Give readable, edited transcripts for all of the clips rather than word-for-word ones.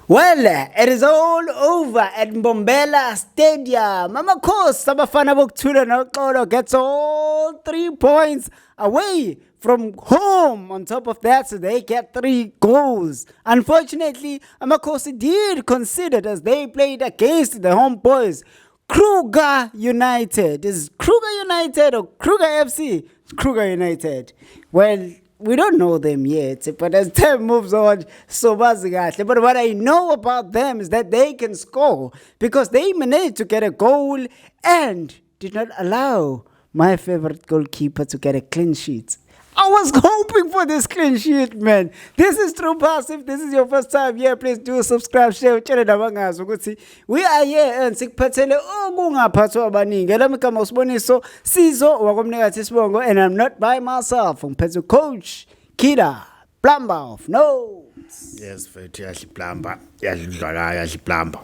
Well, it is all over at Mbombela Stadium. Amakhosi abafana bokuthula noxolo gets all 3 points away from home. On top of that, so they get 3 goals. Unfortunately, Amakhosi did concede as they played against the home boys. Kruger United. Is Kruger United or Kruger FC? It's Kruger United. Well, we don't know them yet, but as time moves on, so bazi kahle. But what I know about them is that they can score because they managed to get a goal and did not allow my favorite goalkeeper to get a clean sheet. I was hoping for this clean sheet, man. This is True Pass. If this is your first time here, please do subscribe, share, utshele nabangazi ukuthi we are here and sikuphathele okungaphathwa abaningi. Elami igama uSiboniso Sizo wakomnikazi Sibongo, and I'm not by myself. Ngiphethe coach Kida Plumber of Notes. Yes, mfethu yahliplampa, yadlala yahliplampa.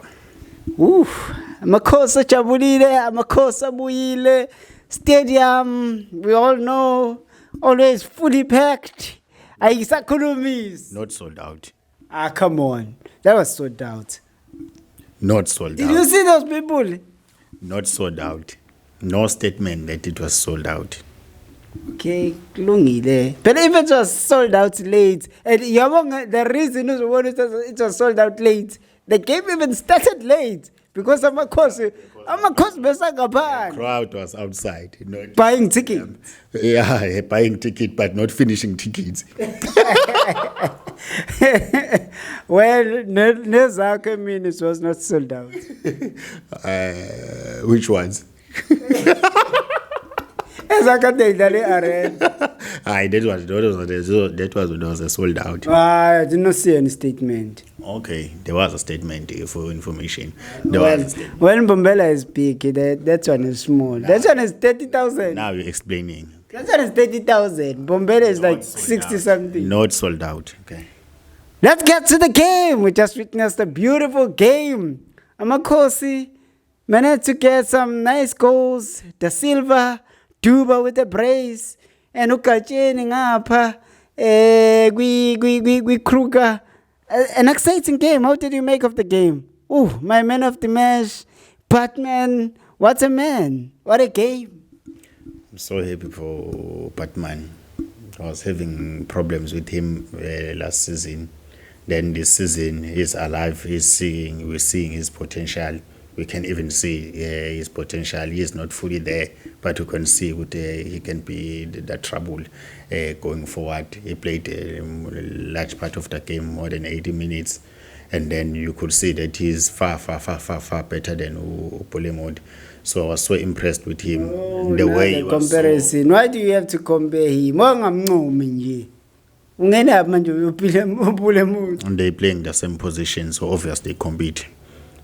Amakhosi ajabulile, amakhosi abuyile. Stadium, we all know, always fully packed. Ayisakhulumis. Not sold out. Come on. That was sold out. Not sold Did out. you see those people? Not sold out. No statement that it was sold out. Okay, kulungile. But if it was sold out late, and the reason is it was sold out late, the game even started late because amakhosi besangaphandle. Crowd was outside. Not Buying tickets. Yeah, buying ticket but not finishing tickets. Well, nezakhe minutes was not sold out. Which ones? Ezakade idlale arena. Aye, that was when it was sold out. I did not see any statement. Okay, there was a statement for information. There was a statement. When Mbombela is big, that one is small. That one is 30,000. Now you're explaining. That one is 30,000. Mbombela is like Not sold 60 out. something. Not sold out. Okay. Let's get to the game. We just witnessed a beautiful game. Amakhosi managed to get some nice goals. Da Silva, Duba with a brace, and Ukacheni ngapha. Kruger. An exciting game. How did you make of the game? Oh, my man of the match, Batman. What a man. What a game. I'm so happy for Batman. I was having problems with him last season. Then this season, he's alive. We're seeing his potential. We can even see his potential. He is not fully there, but we can see what he can be the trouble going forward. He played a large part of the game, more than 80 minutes. And then you could see that he is far better than Polemod. So I was so impressed with him. The way he was comparison. Why do you have to compare him? and they playing the same position, so obviously they compete.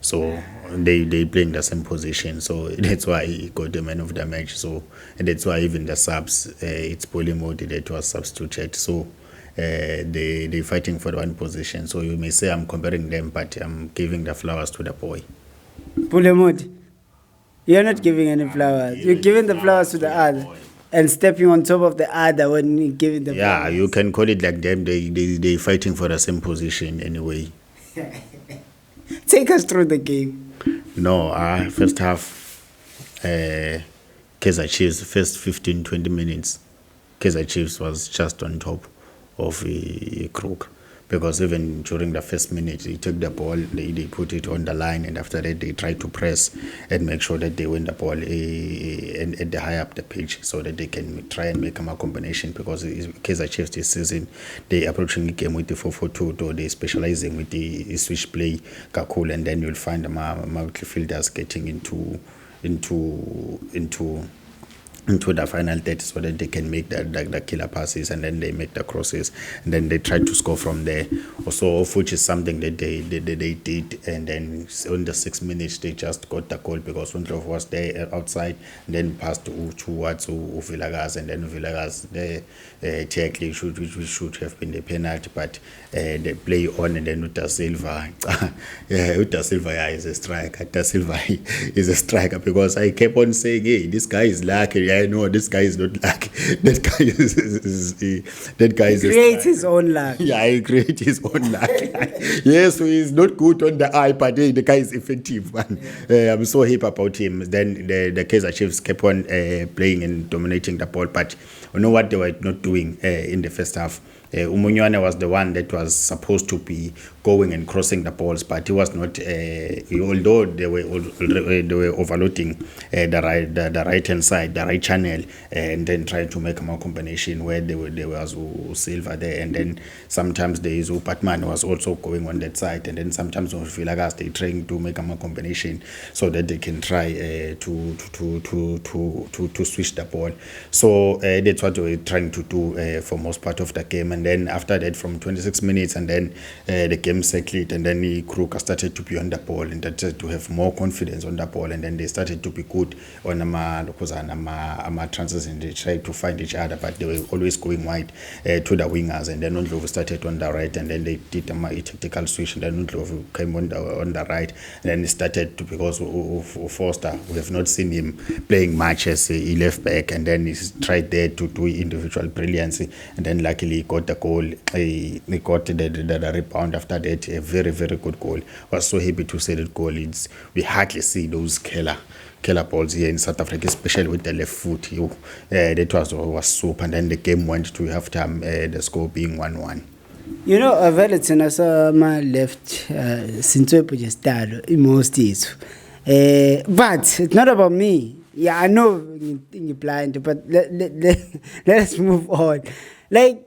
So they playing the same position, so that's why he got the man of the match. So and that's why even the subs, it's Polemod that was substituted. So they fighting for the one position. So you may say I'm comparing them, but I'm giving the flowers to the boy. Pulemodi, you're not giving any flowers. You're giving the flowers to the other and stepping on top of the other when you're giving the Yeah, flowers. you can call it like them. They fighting for the same position anyway. Take us through the game. No, first half, Kaizer Chiefs, first 15-20 minutes, Kaizer Chiefs was just on top of Krug. Because even during the first minute, they took the ball, they put it on the line, and after that, they tried to press and make sure that they win the ball and the high up the pitch so that they can try and make a combination. Because Kaizer Chiefs this season, they approaching the game with the 4-4-2, or they specializing with the switch play, Kakul, and then you'll find the midfielders getting into the final third so that they can make the killer passes, and then they make the crosses, and then they try to score from there. Also, which is something that they did, and then in the 6 minutes they just got the goal because Undlof was there outside, and then passed towards Vilagaz, and then Vilagaz technically should have been the penalty, but they play on, and then Uta Silva, is a striker. Da Silva is a striker because I kept on saying, hey, this guy is lucky. no, this guy is not lucky. That guy that guy is Creates his own luck. Yeah, he creates his own luck. Yes, so he's not good on the eye, but the guy is effective, man. I'm so happy about him. Then the Kaizer Chiefs kept on playing and dominating the ball, but you know what they were not doing in the first half. Umunyane was the one that was supposed to be going and crossing the balls, but he was not. Although they were overloading the right hand side, the right channel, and then trying to make more combination where there was Silva there, and then sometimes there is Batman was also going on that side, and then sometimes Vilagas they trying to make a more combination so that they can try to switch the ball. So that's what we were trying to do for most part of the game. And then after that, from 26 minutes, and then the game settled, and then the Kruger started to be on the ball and started to have more confidence on the ball, and then they started to be good on ama transfers, and they tried to find each other, but they were always going wide to the wingers, and then Ndlovu started on the right, and then they did a tactical switch, and then Ndlovu came on the right, and then it started to, because of Foster, we have not seen him playing much as he left back, and then he tried there to do individual brilliancy, and then luckily he got the goal. He got the rebound after that, a very, very good goal. I was so happy to see that goal. We hardly see those killer balls here in South Africa, especially with the left foot. That was super, and then the game went to halftime, the score being 1-1. You know, vele thina sama left sintswepho nje stalo most is. But it's not about me. Yeah, I know you're blind, but let's move on. Like,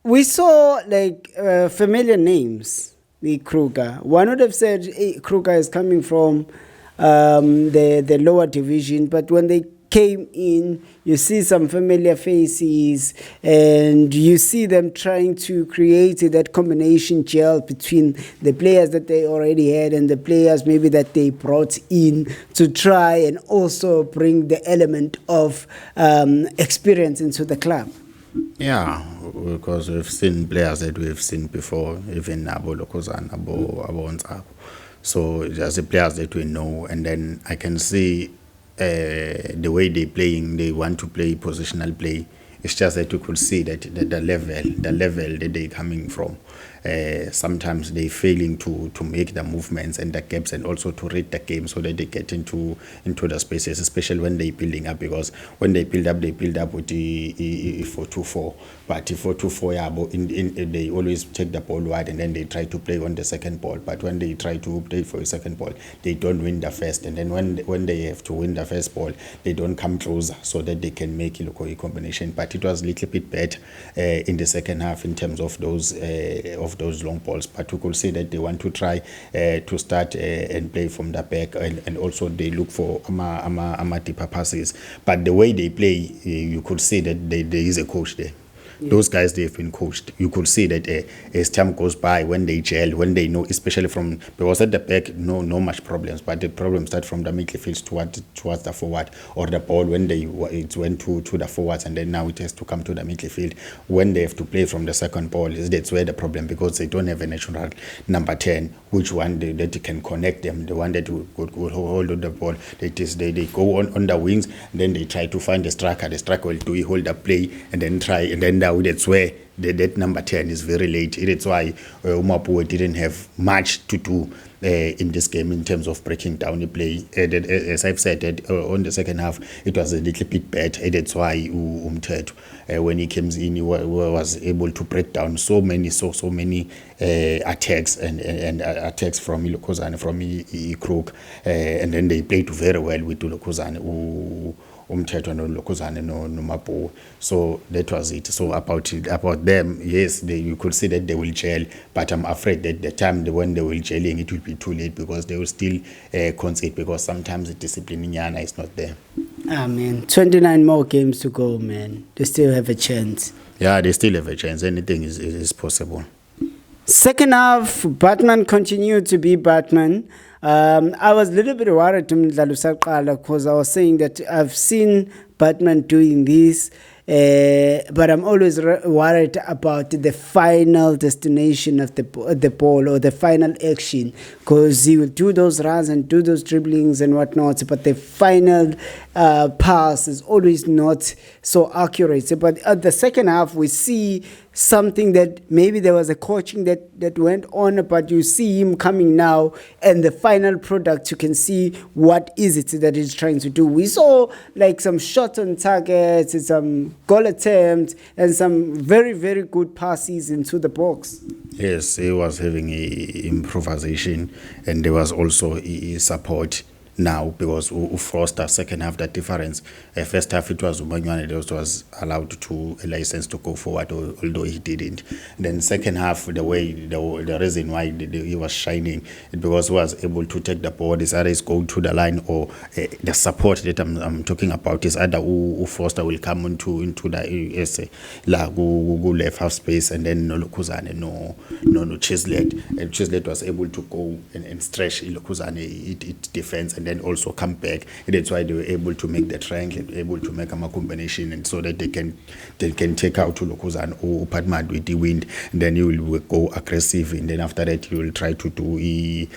we saw like familiar names. The Kruger. One would have said Kruger is coming from the lower division, but when they came in, you see some familiar faces, and you see them trying to create that combination gel between the players that they already had and the players maybe that they brought in to try and also bring the element of experience into the club. Yeah, because we've seen players that we've seen before, even Abo Lokozana, Abo Nzabo. So there's the players that we know, and then I can see the way they're playing. They want to play positional play. It's just that you could see that the level that they're coming from. Sometimes they failing to make the movements and the gaps, and also to read the game so that they get into the spaces, especially when they're building up, because when they build up with the 4-2-4. But the 4-2-4, they always take the ball wide, and then they try to play on the second ball. But when they try to play for a second ball, they don't win the first, and then when they have to win the first ball, they don't come closer so that they can make a combination. But it was a little bit better in the second half in terms of those long balls, but we could see that they want to try to start and play from the back, and also they look for deeper passes. But the way they play, you could see that there is a coach there. Yeah. Those guys, they've been coached. You could see that as time goes by, when they gel, when they know, especially from, because at the back, no much problems, but the problems start from the midfield towards the forward, or the ball when it went to the forwards, and then now it has to come to the midfield. When they have to play from the second ball, that's where the problem, because they don't have a natural number 10, which one that can connect them, the one that would hold on the ball. They go on the wings, and then they try to find the striker. The striker will do hold the play, and then try, and then that's where that number 10 is very late. That's why Umapuwe didn't have much to do in this game in terms of breaking down the play. As I've said, on the second half, it was a little bit better. That's why Umthetho, when he came in, he was able to break down so many attacks and attacks from Ilokozane, from Kruk, and then they played very well with Ilokozane. Umthetho no Lokozane no Mapuwe. So that was it. So about them, yes, you could see that they will gel, but I'm afraid that the time when they will gelling, it will be too late, because they will still concede, because sometimes the discipline in Yana is not there. Man, 29 more games to go, man. They still have a chance. Yeah, they still have a chance. Anything is possible. Second half, Batman continued to be Batman. I was a little bit worried because I was saying that I've seen Batman doing this, But I'm always worried about the final destination of the ball or the final action, because he will do those runs and do those dribblings and whatnot, but the final pass is always not so accurate. But at the second half, we see something that maybe there was a coaching that went on, but you see him coming now, and the final product, you can see what is it that he's trying to do. We saw like some shots on targets and some goal attempts and some very, very good passes into the box. Yes, he was having improvisation, and there was also support now, because Foster second half that difference. First half it was Ubanyane that was allowed to a license to go forward, although he didn't. Then second half, the reason why he was shining is because he was able to take the ball. This either is go to the line, or the support that I'm talking about is either Foster will come into the go left half space, and then no Lokuzane, no Chislett, and Chislett was able to go and stretch Lokuzane it defense, and then also come back. That's why they were able to make the triangle, able to make a combination, and so that they can take out to Lokuzan or Padmad with the wind. And then you will go aggressive, and then after that you will try to do a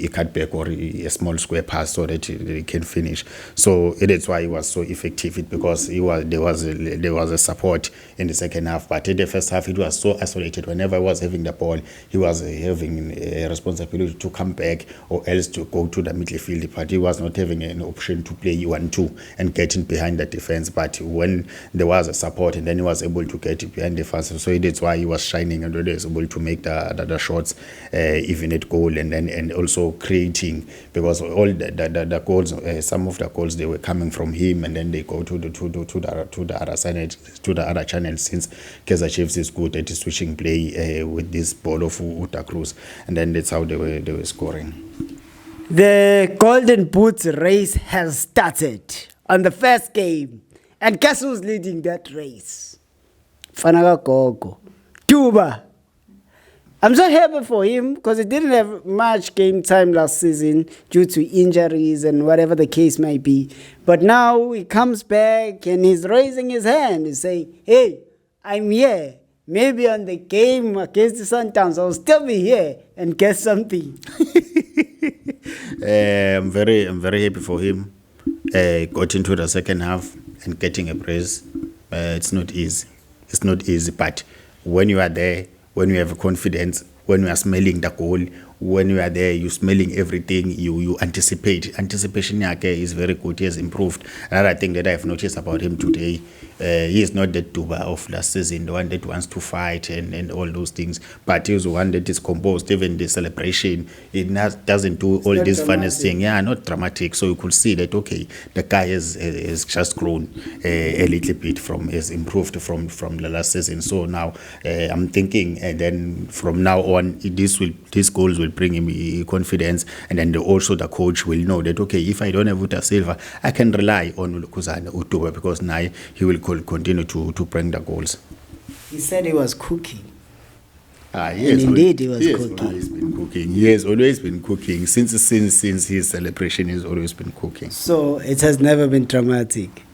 cutback or a small square pass so that they can finish. So that's why it was so effective, because there was a support in the second half, but in the first half it was so isolated. Whenever he was having the ball, he was having a responsibility to come back or else to go to the midfield, but he was not having an option to play 1-2 and getting behind the defense. But when there was a support, and then he was able to get behind the defense, so that's why he was shining, and he was able to make the shots, even at goal, and also creating, because all the goals, some of the goals, they were coming from him, and then they go to the other side, to the other channel, since Kaizer Chiefs is good at switching play with this ball of Uta Cruz, and then that's how they were scoring. The Golden Boots race has started on the first game, and guess who's leading that race? Fanaga Gogo, Tuba. I'm so happy for him, because he didn't have much game time last season due to injuries and whatever the case might be. But now he comes back and he's raising his hand. He's saying, hey, I'm here. Maybe on the game against the Sundowns, I'll still be here and get something. I'm very happy for him. Got into the second half and getting a brace. It's not easy. It's not easy, but when you are there, when you have confidence, when you are smelling the goal, when you are there, you smelling everything, you anticipate. Anticipation is very good. He has improved. Another thing that I've noticed about him today, he is not the Duba of last season, the one that wants to fight and all those things, but he is the one that is composed. Even the celebration, it doesn't do all this funny thing. Yeah, not dramatic. So you could see that, okay, the guy has just grown a little bit, has improved from the last season. So now I'm thinking, and then from now on, these goals will bring him confidence, and then also the coach will know that, okay, if I don't have Uta Silva, I can rely on Lokuzane Utuba, because now he will continue to bring the goals. He said he was cooking. Yes, and indeed he was cooking. Always been cooking. He has always been cooking. Since his celebration, he's always been cooking. So it has never been dramatic.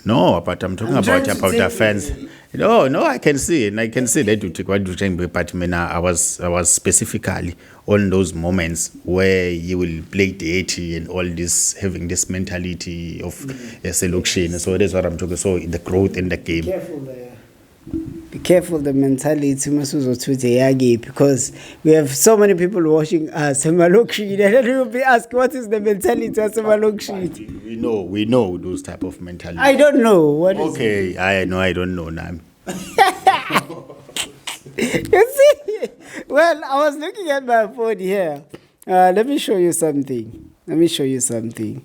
No, but I'm talking about the fans. No, I can see, and I can see that you take what you're saying, but I was specifically on those moments where you will play dirty and all this, having this mentality of a selection. So that's what I'm talking. So the growth in the game. Be careful the mentality, because we have so many people watching us. And then we will be asked, what is the mentality of Malokshi? We know those type of mentality. I don't know. What is okay, I don't know now. You see? Well, I was looking at my phone here. Let me show you something. Let me show you something.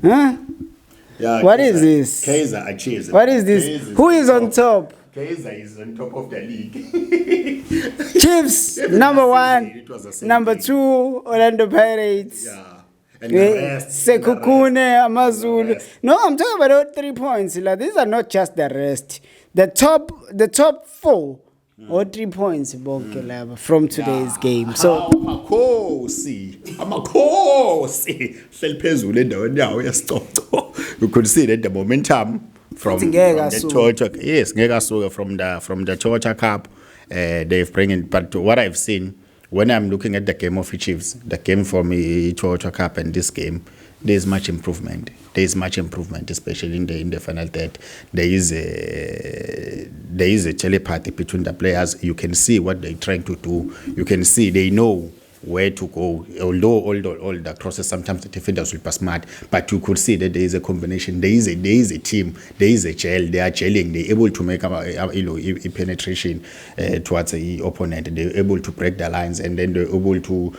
Huh? Yeah, what is this? Kaizer Chiefs. What is this? Who is on top? Kaizer is on top of the league. Chiefs, number 1. Number 2, Orlando Pirates. Yeah. And the rest. Sekhukhune, Amazulu. No, I'm talking about all 3 points. Like, these are not just the rest. The top 4 All 3 points bonke laba from today's game. So amakhosi hleli phezulu endaweni yawo yesicoco. You could see that the momentum from the Georgia, yes, ngeke asuke from the Georgia Cup. They've bring in, but what I've seen when I'm looking at the game of the Chiefs, the game from the Georgia Cup and this game, there's much improvement. There's much improvement, especially in the final third. There is a telepathy between the players. You can see what they're trying to do. You can see they know where to go. Although all the crosses, sometimes the defenders will pass mad, but you could see that there is a combination. There is a team. There is a gel. They are gelling. They're able to make a penetration towards the opponent. They're able to break the lines, and then they're able to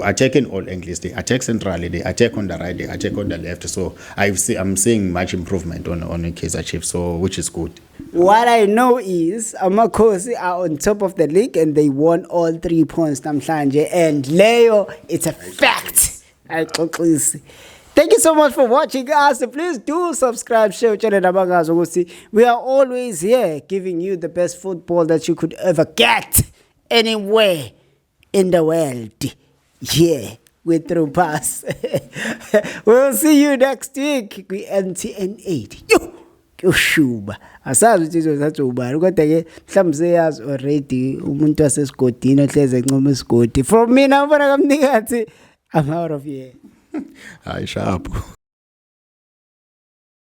attack in all angles. They attack centrally. They attack on the right. They attack on the left. So I'm seeing much improvement on Kaizer Chiefs. So which is good. What I know is Amakhosi are on top of the league and they won all 3 points namhlanje, and Leo, it's a fact. Thank you so much for watching us. Please do subscribe, share channel Nabangazo. We are always here giving you the best football that you could ever get anywhere in the world. Yeah, we're through pass. We'll see you next week. We MTN 8. Ushuba asazi ukuthi izozathi ubani kodwa ke mhlawumbe seyazi already umuntu wasesigodini ohleze enqoma isigodi. From mina mfana kaMnikazi, I'm out of here. Hayi sharp.